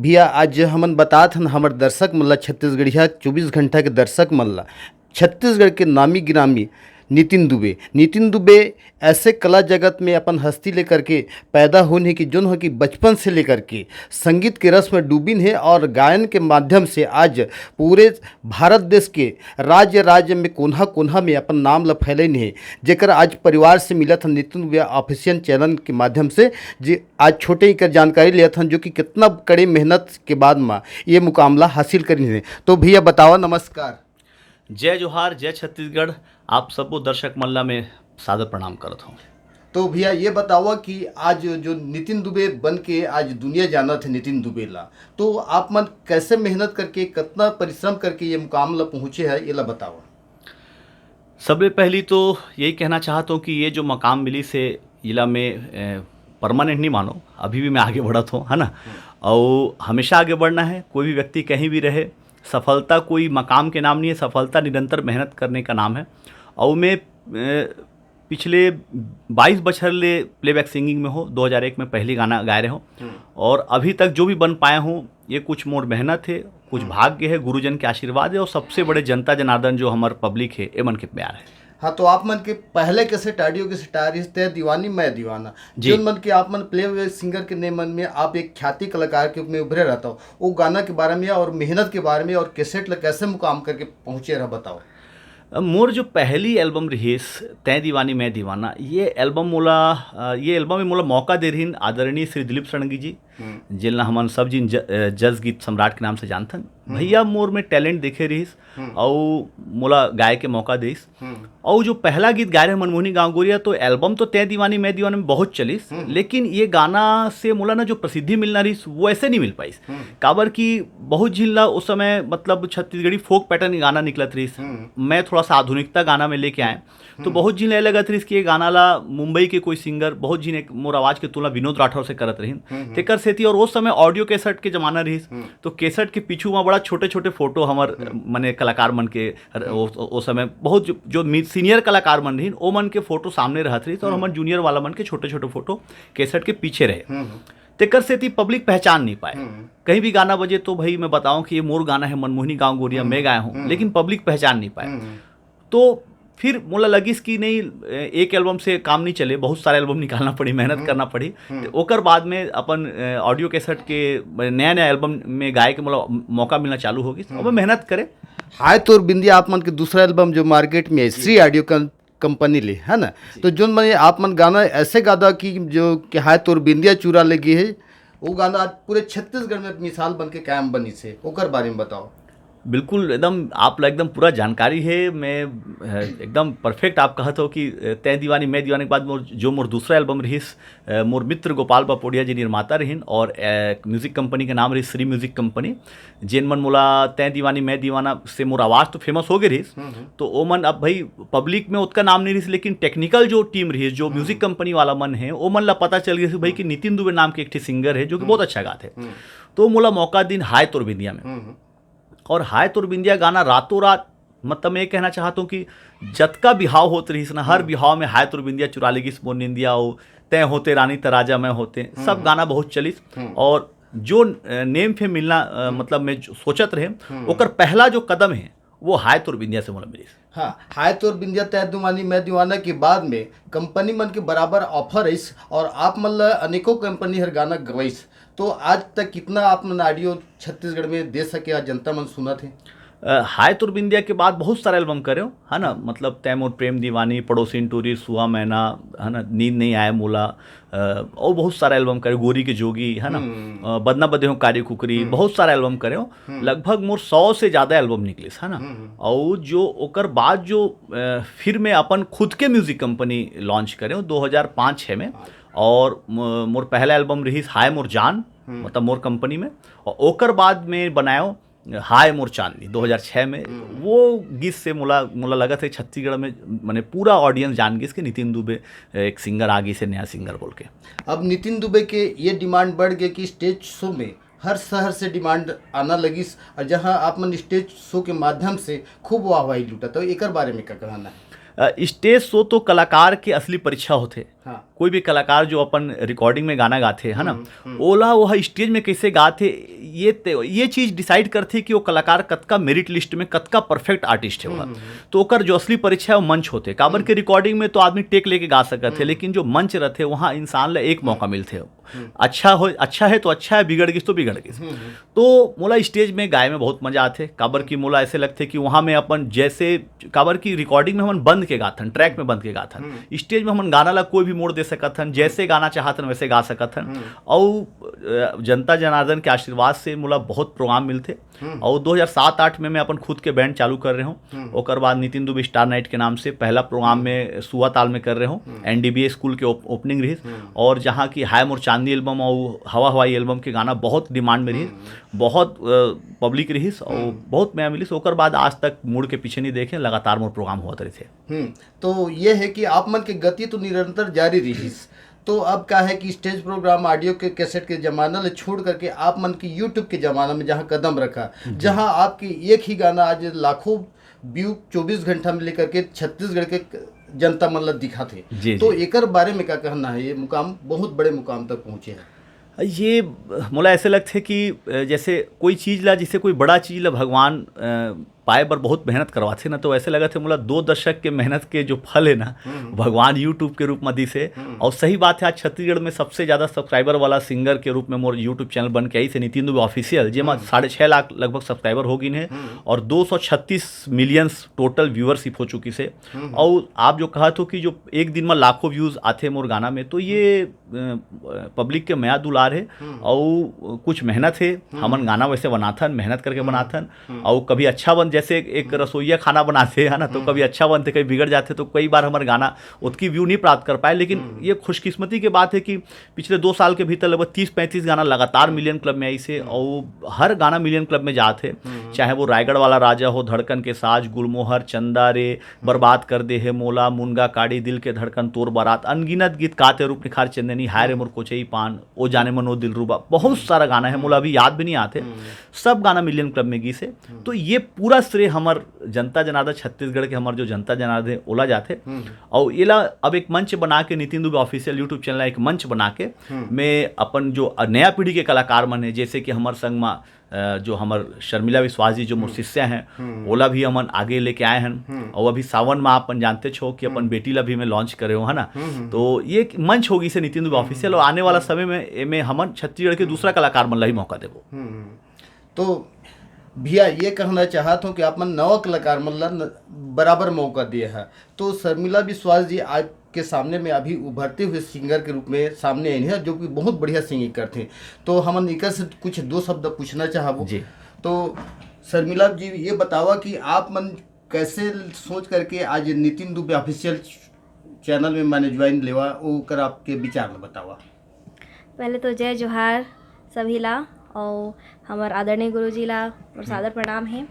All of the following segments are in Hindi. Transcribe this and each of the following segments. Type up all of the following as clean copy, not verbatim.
भैया आज हमन बतात हन हमर दर्शक मन ला छत्तीसगढ़िया 24 घंटा के दर्शक मन ला छत्तीसगढ़ के नामी गिरामी नितिन दुबे ऐसे कला जगत में अपन हस्ती लेकर के पैदा होने की जोन हो कि बचपन से लेकर के संगीत के रस में डूबिन है और गायन के माध्यम से आज पूरे भारत देश के राज्य राज्य में कोन्हा कोन्हा में अपन नाम ला फैलन है जेकर आज परिवार से मिलत हन नितिन दुबे ऑफिशियल चैनल के माध्यम से जे आज छोटे ही कर जानकारी लेत हन जो कि कितना कड़ी मेहनत के बाद में ये मुकामला हासिल करी है। तो भैया बताओ, नमस्कार। जय जोहार, जय छत्तीसगढ़। आप सबको दर्शक मल्ला में सादर प्रणाम करत हूँ। तो भैया ये बताओ कि आज जो नितिन दुबे बन के आज दुनिया जानत है नितिन दुबे ला, तो आप मन कैसे मेहनत करके कितना परिश्रम करके ये मुकाम ला पहुँचे है, ये ला बताओ। सबसे पहली तो यही कहना चाहता हूँ कि ये जो मकाम मिली से इला में परमानेंट नहीं मानो, अभी भी मैं आगे बढ़त हूँ, है ना। और हमेशा आगे बढ़ना है। कोई भी व्यक्ति कहीं भी रहे, सफलता कोई मकाम के नाम नहीं है, सफलता निरंतर मेहनत करने का नाम है। और मैं पिछले 22 बछर ले प्लेबैक सिंगिंग में हो, 2001 में पहली गाना गाए रहे हो और अभी तक जो भी बन पाया हूँ ये कुछ मोर मेहनत है, कुछ भाग्य है, गुरुजन के आशीर्वाद है और सबसे बड़े जनता जनार्दन जो हमार पब्लिक है ये मन के प्यार है। हाँ, तो आप मन के पहले कैसे ऑडियो के सितारिश थे दीवानी मैं दीवाना जो मन के आप मन प्ले सिंगर के ने मन में आप एक ख्याति कलाकार के रूप में उभरे रहता हो, वो गाना के बारे में और मेहनत के बारे में और कैसेट ला कैसे मुकाम करके पहुँचे रहा, बताओ। मोर जो पहली एल्बम रही तै दीवानी मैं दीवाना, ये एल्बम में मोला मौका दे रही आदरणीय श्री दिलीप सड़ंगी जी, जिनला हमन सब जिन जज गीत सम्राट के नाम से जानथन। भैया मोर में टैलेंट देखे रहीस और मोला गाय के मौका देस। और जो पहला गीत गाए रहे मनमोहनी गाँव गोरिया, तो एल्बम तो तै दीवानी मैं दीवाना में बहुत चलिस, लेकिन ये गाना से मोला ना जो प्रसिद्धि मिलना रही वो ऐसे नहीं मिल पाई। काबर की बहुत झिल्ला उस समय मतलब छत्तीसगढ़ी फोक पैटर्न गाना निकलत रही, मैं थोड़ा सा आधुनिकता गाना में लेके आए तो बहुत झिन लगत रही कि ये गाना ला मुंबई के कोई सिंगर बहुत झिन मोर आवाज के तुलना विनोद राठौर से करत रही तेकर सेती। और उस समय ऑडियो कैसेट के जमाना रही, तो कैसेट के पीछू में बड़ा छोटे छोटे फोटो हमार मने कलाकार मन के उस समय बहुत जो सीनियर कलाकार मन रही ओ मन के फोटो सामने रहत रही और हमार जूनियर वाला मन के छोटे छोटे फोटो कैसेट के पीछे रहे। तेकर सेती पब्लिक पहचान नहीं पाए। कहीं भी गाना बजे तो भाई मैं बताऊं कि ये मोर गाना है, मनमोहनी गाँव गोरिया मैं गाया हूँ, लेकिन पब्लिक पहचान नहीं पाए। तो फिर मोला लगिस कि नहीं, एक एल्बम से काम नहीं चले, बहुत सारे एल्बम निकालना पड़ी, मेहनत करना पड़ी। तो ओकर बाद में अपन ऑडियो कैसेट के नया एल्बम में गाए के मोला मौका मिलना चालू होगी और मैं मेहनत करे। हाय तोर बिंदिया आप मन के दूसरा एल्बम जो मार्केट में है श्री ऑडियो कंपनी ले, है ना। तो जो मन आप मन गाना ऐसे गादा कि जो कि हाय तोर बिंदिया चूरा लगी है, वो गाना आज पूरे छत्तीसगढ़ में मिसाल बन के कायम बनी से, ओकर बारे में बताओ। बिल्कुल, एकदम आप एकदम पूरा जानकारी है। मैं एकदम परफेक्ट आप कहत हो कि तै दीवानी मैं दीवानी के बाद मोर दूसरा एल्बम रही मोर मित्र गोपाल बापोड़िया जी निर्माता रहीन और म्यूज़िक कंपनी का नाम रही श्री म्यूज़िक कंपनी, जिन मन मोला तै दीवानी मैं दीवाना से मोर आवाज़ तो फेमस हो गई रही। तो ओ मन अब भाई पब्लिक में उतना नाम नहीं रही, लेकिन टेक्निकल जो टीम रही जो म्यूज़िक कंपनी वाला मन है ओ मन ला पता चल गया भाई कि नितिन दुबे नाम के एक सिंगर है जो कि बहुत अच्छा गाते हैं। तो मोला मौका दिन हाय तोर बिंदिया में, और हाय तोर बिंदिया गाना रातों रात, मतलब मैं ये कहना चाहता हूँ कि जतका बिहाव होते रही ना, हर बिहाव में हाय तोर बिंदिया चुरा लेगी मोर निंदिया, हो तय होते रानी तराजा में होते, सब गाना बहुत चलिस। और जो नेम पे मिलना मतलब मैं सोचत रहे ओकर पहला जो कदम है वो हाय तोर बिंदिया से मोला मिली। हाँ, हाय तोर बिंदिया तै दीवानी मैं दीवाना के बाद में कंपनी मन के बराबर ऑफर रहीस और आप मन ला अनेकों कंपनी हर गाना गवाइस। तो आज तक कितना आप मन ऑडियो छत्तीसगढ़ में दे सके, आज जनता मन सुना थे। हाय तोर बिंदिया के बाद बहुत सारे एल्बम करे हो, है ना। मतलब तैमूर प्रेम दीवानी, पड़ोसी टूरी, सुहा मैना, है ना, नींद नहीं आए मोला, और बहुत सारा एल्बम करे, गोरी के जोगी, है ना, बदना बदे हो कारी कुकरी, बहुत सारा एल्बम करे हो। लगभग मोर 100 से ज़्यादा एल्बम निकलिस, है ना। और जो ओकर बाद जो फिर मैं अपन खुद के म्यूज़िक कंपनी लॉन्च करे हो 2005-06 में, और मोर पहला एल्बम रही हाय मोर जान, मतलब मोर कंपनी में, और ओकर बाद में बनायो हाय मोर चांदनी 2006 में। वो गीत से मोला लगा था छत्तीसगढ़ में मैंने पूरा ऑडियंस जान गई कि नितिन दुबे एक सिंगर आगे से नया सिंगर बोल के। अब नितिन दुबे के ये डिमांड बढ़ गई कि स्टेज शो में हर शहर से डिमांड आना लगी, और जहां आप मन स्टेज शो के माध्यम से खूब वाहवाही लूटा, तो एक बारे में क्या कहना है। स्टेज शो तो कलाकार के असली परीक्षा होते, हाँ। कोई भी कलाकार जो अपन रिकॉर्डिंग में गाना गाते है ना, ओला वह स्टेज में कैसे गाते, ये चीज़ डिसाइड करते कि वो कलाकार कतका मेरिट लिस्ट में कतका परफेक्ट आर्टिस्ट है वह। तो ओकर जो असली परीक्षा है वो मंच होते। काबर के रिकॉर्डिंग में तो आदमी टेक लेके गा सकते थे, लेकिन जो मंच रहते वहाँ इंसान ला एक मौका मिलते। अच्छा है तो अच्छा है, बिगड़ गई तो बिगड़ गई। तो मोला स्टेज में गाए में बहुत मजा आते। काबर की मोला ऐसे लगते कि वहाँ में अपन जैसे काबर की रिकॉर्डिंग में हम बंद के गाथन, ट्रैक में बंद के गाथन, स्टेज में हम गाना ला कोई भी मोड़ दे सकथन, जैसे गाना चाहतन वैसे गा सकथन। और जनता जनार्दन के आशीर्वाद से मोला बहुत प्रोग्राम मिलते। और 2007-8 में मैं अपन खुद के बैंड चालू कर रहे हूँ। ओकर बाद नितिन दुबे स्टार नाइट के नाम से पहला प्रोग्राम में सुआ ताल में कर रहे हूँ, NDBA स्कूल के ओपनिंग रही। और जहाँ की हाय मोर चांदी एल्बम और हवा हवाई एल्बम के गाना बहुत डिमांड में रही, बहुत पब्लिक रही और बहुत मैं मिली। ओकर बाद आज तक मुड़ के पीछे नहीं देखे, लगातार मोर प्रोग्राम होते रहे थे। तो ये है कि आप मन के गति तो निरंतर जारी रही। तो अब क्या है कि स्टेज प्रोग्राम ऑडियो के कैसेट के ज़माना ले छोड़ करके आप मन की यूट्यूब के ज़माना में जहाँ कदम रखा, जहाँ आपकी एक ही गाना आज लाखों व्यू 24 घंटा में लेकर के छत्तीसगढ़ के जनता मतलब दिखा थे। तो एकर बारे में क्या कहना है? ये मुकाम बहुत बड़े मुकाम तक पहुँचे हैं। ये मोला ऐसे लगते है कि जैसे कोई चीज़ ला, जैसे कोई बड़ा चीज़ ला भगवान पाए बर बहुत मेहनत करवाते ना, तो ऐसे लगा थे मोला 2 दशक के मेहनत के जो फल है ना, भगवान यूट्यूब के रूप में दी से। और सही बात है, आज छत्तीसगढ़ में सबसे ज़्यादा सब्सक्राइबर वाला सिंगर के रूप में मोर यूट्यूब चैनल बन के आई से नितिन दुबे ऑफिशियल, जेमा 6.5 लाख लगभग सब्सक्राइबर हो गई है और 236 मिलियन टोटल व्यूअरशिप हो चुकी से। और आप जो कहा तो कि जो एक दिन में लाखों व्यूज़ आते मोर गाना में, तो ये पब्लिक के मया दुलार है और कुछ मेहनत है। हमन गाना वैसे बनाथन, मेहनत करके बनाथन, और कभी अच्छा बन, जैसे एक रसोईया खाना बनाते हैं ना, तो कभी अच्छा बनते, कभी बिगड़ जाते। तो कई बार हमारे गाना उतकी व्यू नहीं प्राप्त कर पाए, लेकिन ये खुशकिस्मती की बात है कि पिछले 2 साल के भीतर लगभग 30-35 गाना लगातार मिलियन क्लब में आई से, और हर गाना मिलियन क्लब में जाते। चाहे वो रायगढ़ वाला राजा हो, धड़कन के साज, गुलमोहर, चंदा रे, बर्बाद कर दे है मोला, मुनगा काड़ी, दिल के धड़कन, तोर बारात, अनगिनत गीत, काते रूप निखार चंदनी, हाय रे मोर कोचई पान, ओ जाने मनो दिलरुबा, बहुत सारा गाना है, मोला अभी याद भी नहीं आते। सब गाना मिलियन क्लब में गी से। तो ये पूरा श्रेय हमार जनता जनार्दन छत्तीसगढ़ के, हमार जो जनता जनार्दन ओला जाते। और ये ला अब एक मंच बना के, Nitin Dubey official YouTube channel एक मंच बना के मैं अपन जो नया पीढ़ी के कलाकार मन है, जैसे कि हमार संग में जो हमार शर्मिला विश्वास जी जो मोर शिष्य हैं, ओला भी हमन आगे लेके आए हैं। और अभी सावन में अपन जानते छो कि अपन बेटी ला भी मैं लॉन्च करे हो, है ना। तो ये एक मंच होगी से नितिन दुबे ऑफिशियल, और आने वाला समय में हमन छत्तीसगढ़ के दूसरा कलाकार मन ला ही मौका देबो। तो भैया ये कहना चाहता हूँ कि आप मन नवा कलाकार मतलब बराबर मौका दिए है। तो शर्मिला विश्वास जी आपके सामने में अभी उभरते हुए सिंगर के रूप में सामने आई है, जो कि बहुत बढ़िया सिंगिंग करते हैं। तो हम इनका से कुछ 2 शब्द पूछना चाहबो। तो शर्मिला जी ये बतावा कि आप मन कैसे सोच करके आज नितिन दुबे ऑफिशियल चैनल में मैंने ज्वाइन लेवा, वो कर आपके विचार में बतावा। पहले तो जय जोहार सभी ला, और हमार आदरणीय गुरुजी ला और सादर प्रणाम है।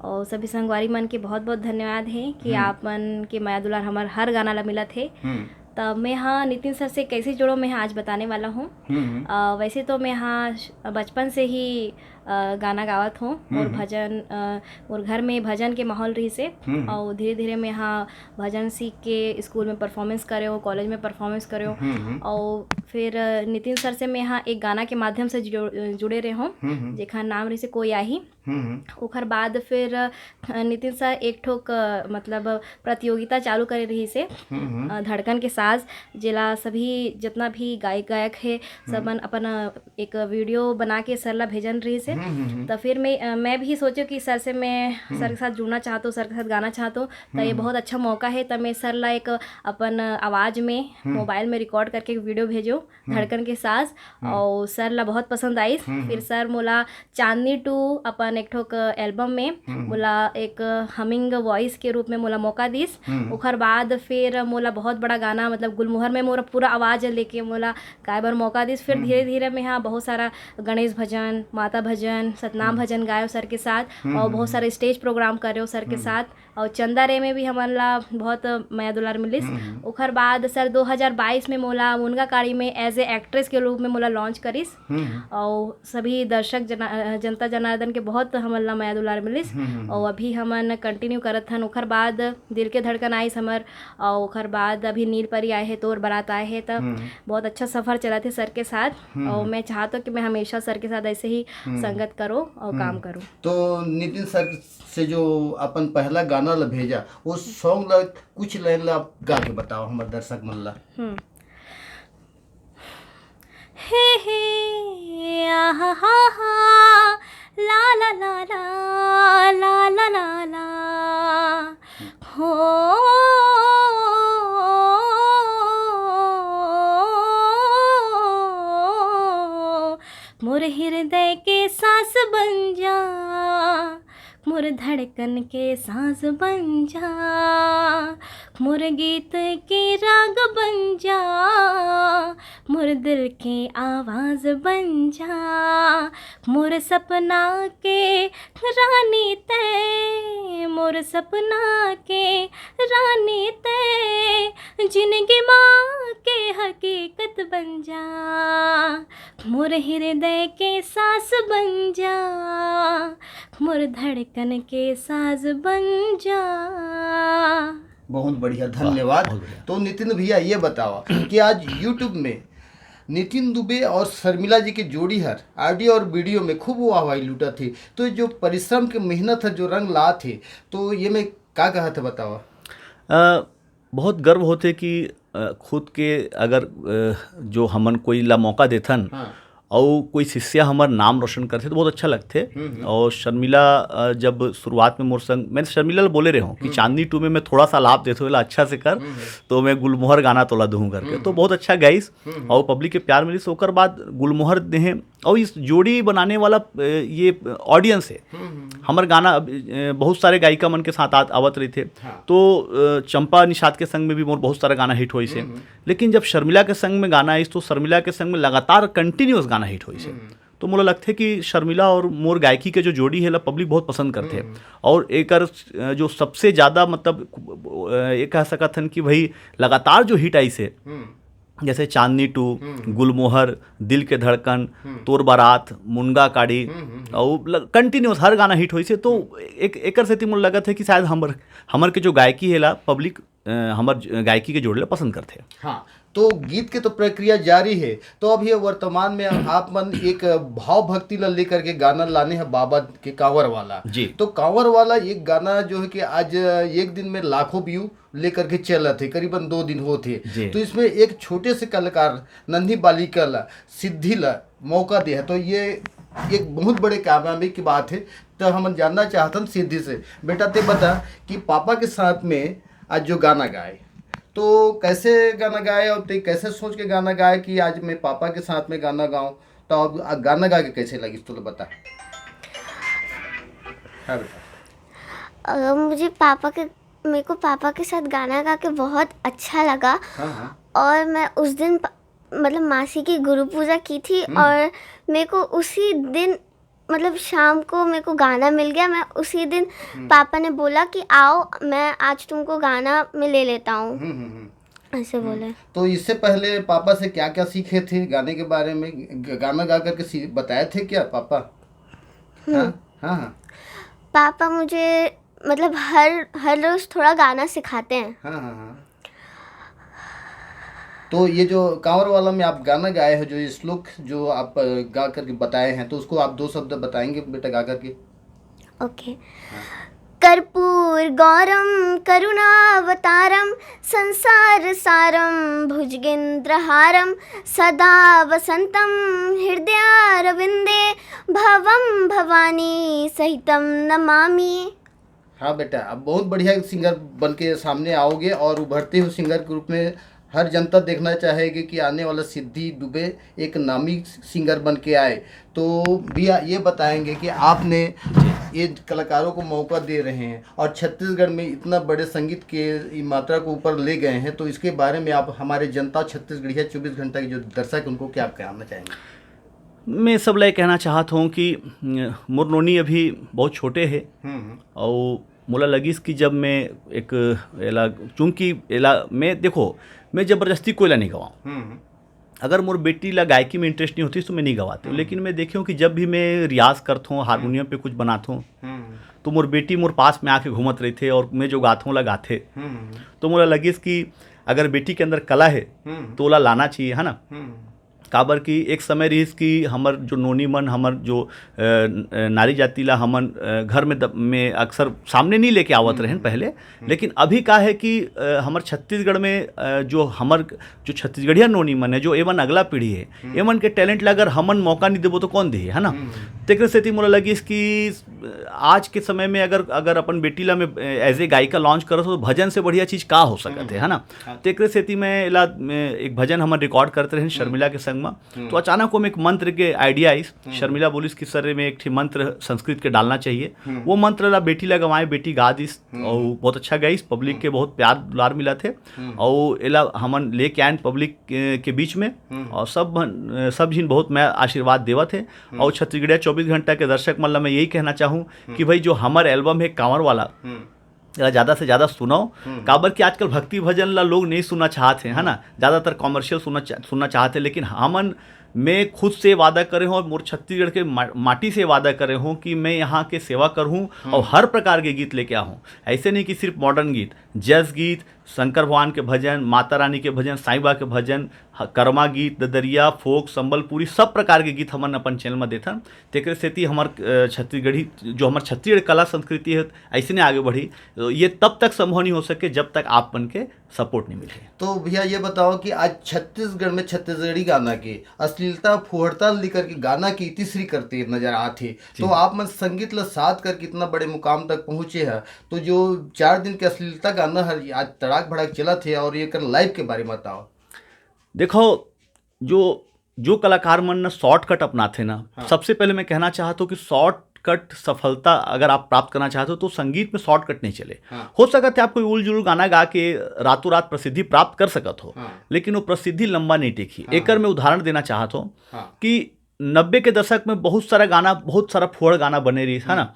और सभी संगवारी मन के बहुत बहुत धन्यवाद है कि आप मन के माया दुलार हमार हर गाना ला मिला थे। तब मैं हाँ नितिन सर से कैसे जुड़ो मैं आज बताने वाला हूँ। वैसे तो मैं हाँ बचपन से ही गाना गावत हूँ और भजन और घर में भजन के माहौल रही से, और धीरे धीरे मैं यहाँ भजन सीख के स्कूल में परफॉर्मेंस करे हो, कॉलेज में परफॉर्मेंस करे हो। और फिर नितिन सर से मैं यहाँ एक गाना के माध्यम से जुड़े रहे हूँ, जेखा नाम रही से कोई आही। ओकर बाद फिर नितिन सर एक ठोक मतलब प्रतियोगिता चालू करे रही से धड़कन के साज, जिला सभी जितना भी गायक है सबन अपन एक वीडियो बना के सर ला भेजन रही से। तो फिर मैं भी सोचो कि सर से मैं सर के साथ जुड़ना चाहता हूँ, सर के साथ गाना चाहता हूँ। तो ये बहुत अच्छा मौका है। तब मैं सर ला एक अपन आवाज़ में मोबाइल में रिकॉर्ड करके एक वीडियो भेजो धड़कन के साज, और सर ला बहुत पसंद आई। फिर सर मोला चांदनी 2 अपन एक ठोक एल्बम में मोला एक हमिंग वॉइस के रूप में मोला मौका दीस। ओकर बाद फिर मोला बहुत बड़ा गाना मतलब गुलमोहर में मोरा पूरा आवाज़ लेके मोला गाय बर मौका दीस। फिर धीरे धीरे मैं यहाँ बहुत सारा गणेश भजन, माता भजन, सतनाम भजन गायो सर के साथ, और बहुत सारे स्टेज प्रोग्राम करे सर के साथ। और चंदा रे में भी हमारा बहुत माया दुलार मिलिस। ओकर बाद सर 2022 में मोला मुनगा काड़ी में एज ए एक्ट्रेस के रूप में मोला लॉन्च करिस, और सभी दर्शक जनता जनार्दन के बहुत हमला माया दुलार मिलिस। और अभी हमन कंटिन्यू करत हन। ओकर बाद दिल के धड़कन आइस हमर, और ओकर बाद अभी नील परी सवारी आए हैं, तोर बारात आए हैं, तब बहुत अच्छा सफ़र चला थे सर के साथ। और मैं चाहता हूँ कि मैं हमेशा सर के साथ ऐसे ही संगत करूँ और काम करूँ। तो नितिन सर से जो अपन पहला गाना ला भेजा, वो सॉन्ग ला कुछ लाइन ला आप गा के बताओ हमारे दर्शक मन ला। हे आहा हा हा ला ला ला ला ला ला ला ला हो मोर हृदय के सांस बन जा, मोर धड़कन के सांस बन जा, मोर गीत के राग बन जा, मोर दिल के आवाज़ बन जा, मोर सपना के रानी तै, मोर सपना के रानी तै, जिंदगी माँ के हकीकत बन जा, मोर हृदय के सांस बन जा, मोर धड़कन के साज बन जा। बहुत बढ़िया, धन्यवाद। तो नितिन भैया ये बताओ कि आज YouTube में नितिन दुबे और शर्मिला जी की जोड़ी हर ऑडियो और वीडियो में खूब वाहवाही लूटा थी, तो जो परिश्रम की मेहनत है जो रंग ला थे, तो ये मैं क्या कहा था बताओ। बहुत गर्व होते कि खुद के अगर जो हमन कोई ला मौका देथन और कोई शिष्या हमार नाम रोशन करते तो बहुत अच्छा लगते। और शर्मिला जब शुरुआत में मोर संग, मैंने शर्मिला ले बोले रहे हूँ कि चांदनी 2 में मैं थोड़ा सा लाभ देते हुए अच्छा से कर, तो मैं गुलमोहर गाना तोला दूँ करके, तो बहुत अच्छा गाइस और पब्लिक के प्यार मिली। ओकर बाद गुलमोहर दें और इस जोड़ी बनाने वाला ये ऑडियंस है। हमारे गाना बहुत सारे गायिका मन के साथ आवत रही थे, तो चंपा निषाद के संग में भी मोर बहुत सारा गाना हिट हुई से, लेकिन जब शर्मिला के संग में गाना आई तो शर्मिला के संग में लगातार कंटिन्यूस गाना हिट हुई से, तो मुझे लगता है कि शर्मिला और मोर गायकी के जो जोड़ी है पब्लिक बहुत पसंद करते हैं। और एक जो सबसे ज़्यादा मतलब ये कह सकत हन कि भाई लगातार जो हिट आई से, जैसे चांदनी 2, गुलमोहर, दिल के धड़कन, तोर बारात, मुनगा काड़ी और कंटिन्यूस हर गाना हिट हुई से, तो एक से मुझे लगा था कि शायद हमर के जो गायकी है पब्लिक हमर गायकी के जोड़े पसंद करते हैं। हाँ, तो गीत के तो प्रक्रिया जारी है, तो अब ये वर्तमान में आप मन एक भाव भक्ति ला लेकर के गाना लाने हैं बाबा के कांवर वाला जी। तो कांवर वाला एक गाना जो है कि आज एक दिन में लाखों व्यू लेकर के चल थे, करीबन 2 दिन होते, तो इसमें एक छोटे से कलाकार नन्ही बालिका ला सिद्धि ला मौका दिया, तो ये एक बहुत बड़े कामयाबी की बात है। तो हम जानना चाहते सिद्धि से, बेटा ते बता कि पापा के साथ में आज जो गाना गाए तो कैसे गाना गाए और ते कैसे सोच के गाना गाए कि आज मैं पापा के साथ में गाना गाऊं, तो अब गाना गा के कैसे लगी तो बता। हाँ बेटा। मेरे को पापा के साथ गाना गा के बहुत अच्छा लगा। हाँ। और मैं उस दिन मतलब मासी की गुरु पूजा की थी और मेरे को उसी दिन मतलब शाम को मेरे को गाना मिल गया। मैं उसी दिन पापा ने बोला कि आओ मैं आज तुमको गाना में ले लेता हूँ, ऐसे बोले। तो इससे पहले पापा से क्या क्या सीखे थे गाने के बारे में, गाना गा करके बताए थे क्या पापा? हाँ। पापा मुझे मतलब हर रोज थोड़ा गाना सिखाते हैं। हाँ। तो ये जो कांवर वाला में आप गाना गाए हो, जो ये श्लोक जो आप गा करके बताए हैं, तो उसको आप 2 शब्द बताएंगे बेटा गा करके? ओके। कर्पूर गौरम करुणावतारम संसार सारम भुजगेंद्रहारम सदा वसंतम हृदयारविंदे भवम भवानी सहितम नमामि। हाँ बेटा, अब बहुत बढ़िया सिंगर बन के सामने आओगे और उभरते हुए सिंगर के रूप में हर जनता देखना चाहेगी कि आने वाला सिद्धि दुबे एक नामी सिंगर बन के आए। तो भैया ये बताएंगे कि आपने ये कलाकारों को मौका दे रहे हैं और छत्तीसगढ़ में इतना बड़े संगीत के मात्रा को ऊपर ले गए हैं, तो इसके बारे में आप हमारे जनता छत्तीसगढ़िया 24 घंटा के जो दर्शक उनको क्या कहना चाहेंगे? मैं सब लाए कहना चाहता हूँ कि मोर नोनी अभी बहुत छोटे हैं और मुला लगिस कि जब मैं एक एला चूँकि एला मैं देखो मैं ज़बरदस्ती कोयला नहीं गवाऊँ। अगर मोर बेटी ला गायकी में इंटरेस्ट नहीं होती तो मैं नहीं गवाती हूँ, लेकिन मैं देखी हूँ कि जब भी मैं रियाज़ करता हूँ, हारमोनियम पे कुछ बनाता हूँ, तो मोर बेटी मोर पास में आके घूमत रही थे और मैं जो गाता हूँ ला गाते, तो मुझे लगिस कि अगर बेटी के अंदर कला है तो ओला लाना चाहिए, है ना। काबर की एक समय रहीस कि हमर जो नोनी मन, हमर जो नारी जाति ला हमन घर में अक्सर सामने नहीं लेके आवत रहें पहले, लेकिन अभी का है कि हमर छत्तीसगढ़ में जो छत्तीसगढ़िया नोनी मन है, जो एमन अगला पीढ़ी है, एमन के टैलेंट ला अगर हमन मौका नहीं देबो तो कौन दे, है ना। तेकर सेती मोला लगिस कि आज के समय में अगर अपन बेटी ला में एज ए गायिका लॉन्च करो तो भजन से बढ़िया चीज का हो सकत है ना। तेकर सेती में एला एक भजन हमन रिकॉर्ड करते रहे शर्मिला के संग में, तो अचानक वो में एक मंत्र के आइडिया आई। शर्मिला बोलिस कि सर में एक मंत्र संस्कृत के डालना चाहिए। वो मंत्र ला बेटी ला गवाए, बेटी गा दिस और बहुत अच्छा गाइस, पब्लिक के बहुत प्यार दुलार मिला थे और एला हमन लेके आए पब्लिक के बीच में और सब झिन बहुत मैं आशीर्वाद देवा थे। और छत्तीसगढ़िया 24 घंटा के दर्शक मन ला मैं यही कहना चाहूँ कि भाई जो हमार एल्बम है कांवर वाला, ज़्यादा से ज़्यादा सुनाओ। काबर कि आजकल भक्ति भजन ला लोग नहीं सुनना चाहते हैं, है ना, ज़्यादातर कॉमर्शियल सुनना चाहते हैं। लेकिन हमन मैं खुद से वादा करे हूँ और मोर छत्तीसगढ़ के माटी से वादा करे हूँ कि मैं यहाँ के सेवा करूँ और हर प्रकार के गीत लेके आऊँ। ऐसे नहीं कि सिर्फ मॉडर्न गीत, जैज गीत, शंकर भगवान के भजन, माता रानी के भजन, साईं बाबा के भजन, कर्मा गीत, ददरिया, फोक, संबलपुरी, सब प्रकार के गीत हमन अपन चैनल में देथन। तेकर सेती हमार छत्तीसगढ़ी जो हमार छत्तीसगढ़ कला संस्कृति है ऐसे नहीं आगे बढ़ी, तो ये तब तक संभव नहीं हो सके जब तक आपन के सपोर्ट नहीं मिले। तो भैया ये बताओ कि आज छत्तीसगढ़ में छत्तीसगढ़ी गाना के अश्लीलता फुहड़ता लेकर के गाना की तीसरी करते नजर आते, तो आप मन संगीत ला साथ कर कितना बड़े मुकाम तक पहुँचे हैं। तो जो 4 दिन के अश्लीलता गाना है आज तड़ाक भड़ाक चला थे, और ये कर लाइव के बारे में बताओ। देखो जो कलाकार मन ना शॉर्टकट अपनाते ना, सबसे पहले मैं कहना चाहता हूँ कि शॉर्टकट सफलता अगर आप प्राप्त करना चाहते हो तो संगीत में शॉर्टकट नहीं चले। हो सकता है आप कोई उल जुल गाना गा के रातों रात प्रसिद्धि प्राप्त कर सकत हो, लेकिन वो प्रसिद्धि लंबा नहीं टिकी। एकर मैं उदाहरण देना चाहता हूँ कि 90 के दशक में बहुत सारा फुहड़ गाना बने रही, है ना।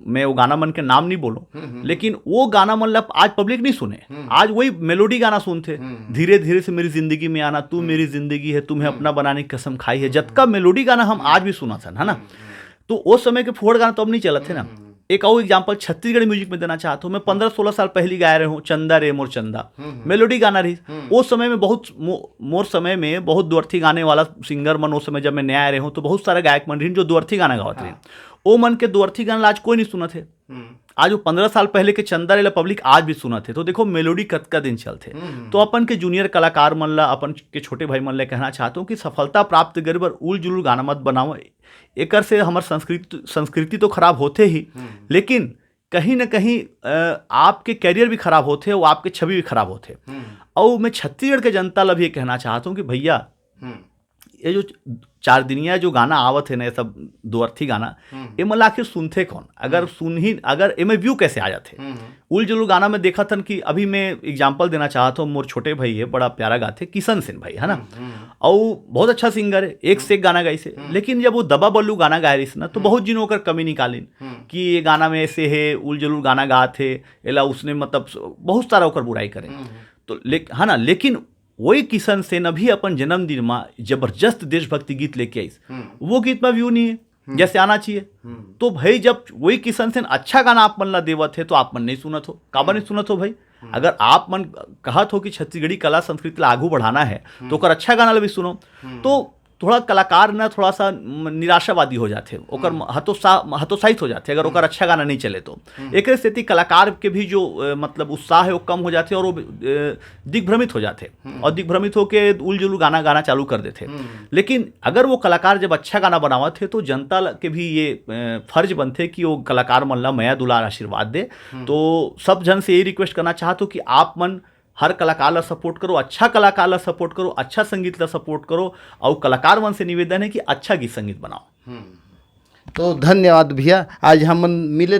मैं वो गाना मन के नाम नहीं बोलूं, लेकिन वो गाना मन ला आज पब्लिक नहीं सुने। आज वही मेलोडी गाना सुनते, धीरे धीरे से मेरी जिंदगी में आना, तू मेरी जिंदगी है, तुम्हें अपना बनाने की कसम खाई है, जबका मेलोडी गाना हम आज भी सुना था, है ना। तो उस समय के फुहड़ गाना तो अब नहीं चलत थे ना। एक और एग्जांपल छत्तीसगढ़ी म्यूजिक में देना चाहता हूँ। मैं 15-16 साल पहले गाया रहा हूँ चंदा रे मोर चंदा, मेलोडी गाना रही। उस समय में मोर समय में बहुत दुअर्थी गाने वाला सिंगर मन, उस समय जब मैं नया रहा हूँ तो बहुत सारे गायक मन रही जो दुअर्थी गाना गावत रहे। ओ मन के दुअर्थी गाना आज कोई नहीं सुना थे। आज वो 15 साल पहले के चंदा रे पब्लिक आज भी सुना थे। तो देखो मेलोडी कतका दिन चलते। तो अपन के जूनियर कलाकार मन ला, अपन के छोटे भाई मन ला कहना चाहता हूँ कि सफलता प्राप्त करे बर उल जुलूल गाना मत बनाओ। एकर से हमार संस्कृति तो खराब होते ही, लेकिन कहीं ना कहीं आपके कैरियर भी खराब होते और आपके छवि भी खराब होते। और मैं छत्तीसगढ़ के जनता ला भी ये कहना चाहता हूँ कि भैया ये जो 4 दिनिया जो गाना आवत है ना, ये सब दुअर्थी गाना, ये मतलब आखिर सुनते कौन? अगर एमे व्यू कैसे आ जाते? उल जुलूल गाना में देखा था कि अभी मैं एग्जांपल देना चाहता हूँ। मोर छोटे भाई है, बड़ा प्यारा गाते, किशन सेन भाई, है ना। और बहुत अच्छा सिंगर है, एक से एक गाना गाई से। लेकिन जब वो दबा बल्लू गाना गाए रही ना, तो बहुत जिनों कर कमी निकालिन कि ये गाना में ऐसे है, उल जुलूल गाना गाते एला उसने मतलब बहुत सारा ओकर बुराई करे। तो है ना, लेकिन वही किशन सेन अभी अपन जन्मदिन में जबरदस्त देशभक्ति गीत लेके आई, वो गीत में व्यू नहीं है जैसे आना चाहिए। तो भाई जब वही किशन सेन अच्छा गाना आप मन ला देवत है तो आप मन नहीं सुनत हो, काबर नहीं सुनत हो भाई? अगर आप मन कहत हो कि छत्तीसगढ़ी कला संस्कृति ला आगू बढ़ाना है तो ओकर अच्छा गाना ला भी सुनो। तो थोड़ा कलाकार ना थोड़ा सा निराशावादी हो जाते, ओकर हतोत्साहित हो जाते अगर ओकर अच्छा गाना नहीं चले तो। एक स्थिति कलाकार के भी जो मतलब उत्साह है वो कम हो जाते और वो दिग्भ्रमित हो जाते और दिग्भ्रमित होकर उल जुलूल गाना गाना चालू कर देते। लेकिन अगर वो कलाकार जब अच्छा गाना बनावत थे तो जनता के भी ये फर्ज बनते कि वो कलाकार मन ला मया दुलार आशीर्वाद दे। तो सब जन से यही रिक्वेस्ट करना चाहता हूँ कि आप मन हर कलाकार ला सपोर्ट करो, अच्छा कलाकार ला सपोर्ट करो, अच्छा संगीत ला सपोर्ट करो, और कलाकार मन से निवेदन है कि अच्छा गीत संगीत बनाओ। तो धन्यवाद भैया। आज हम मिले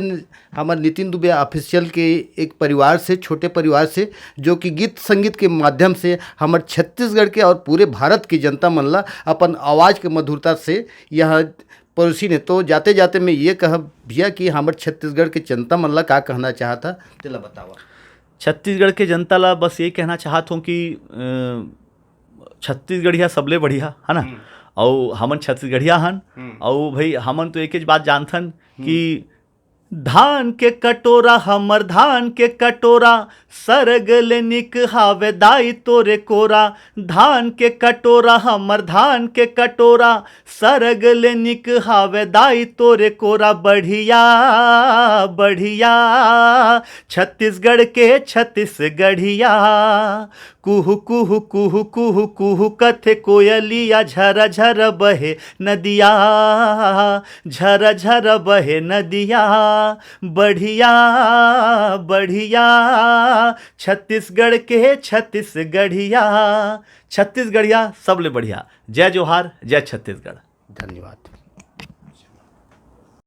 हमारे नितिन दुबे ऑफिशियल के एक परिवार से, छोटे परिवार से, जो कि गीत संगीत के माध्यम से हमारे छत्तीसगढ़ के और पूरे भारत की जनता मन ला अपन आवाज़ के मधुरता से यह परोसी ने। तो जाते जाते मैं ये कह भैया कि हमारे छत्तीसगढ़ के जनता मन ला का कहना चाहता, तेला बतावा। छत्तीसगढ़ के जनता ला बस ये कहना चाहता हूँ कि छत्तीसगढ़िया सबले बढ़िया, है ना। और हमन छत्तीसगढ़िया हन, और भाई हमन तो एक ही बात जानथन कि धान के कटोरा हमर धान के कटोरा सरग ले निक हावे दाई तोरे कोरा। धान के कटोरा हमर धान के कटोरा सरग ले निक हावे दाई तोरे कोरा। बढ़िया बढ़िया छत्तीसगढ़ के छत्तीसगढ़िया कुहू कुहू कुहू कुहू कुहू कथे कोयलिया झर झर बहे नदिया झर झर बहे नदिया। बढ़िया बढ़िया छत्तीसगढ़ के छत्तीसगढ़िया छत्तीसगढ़िया सबले बढ़िया। जय जोहार जय छत्तीसगढ़। धन्यवाद।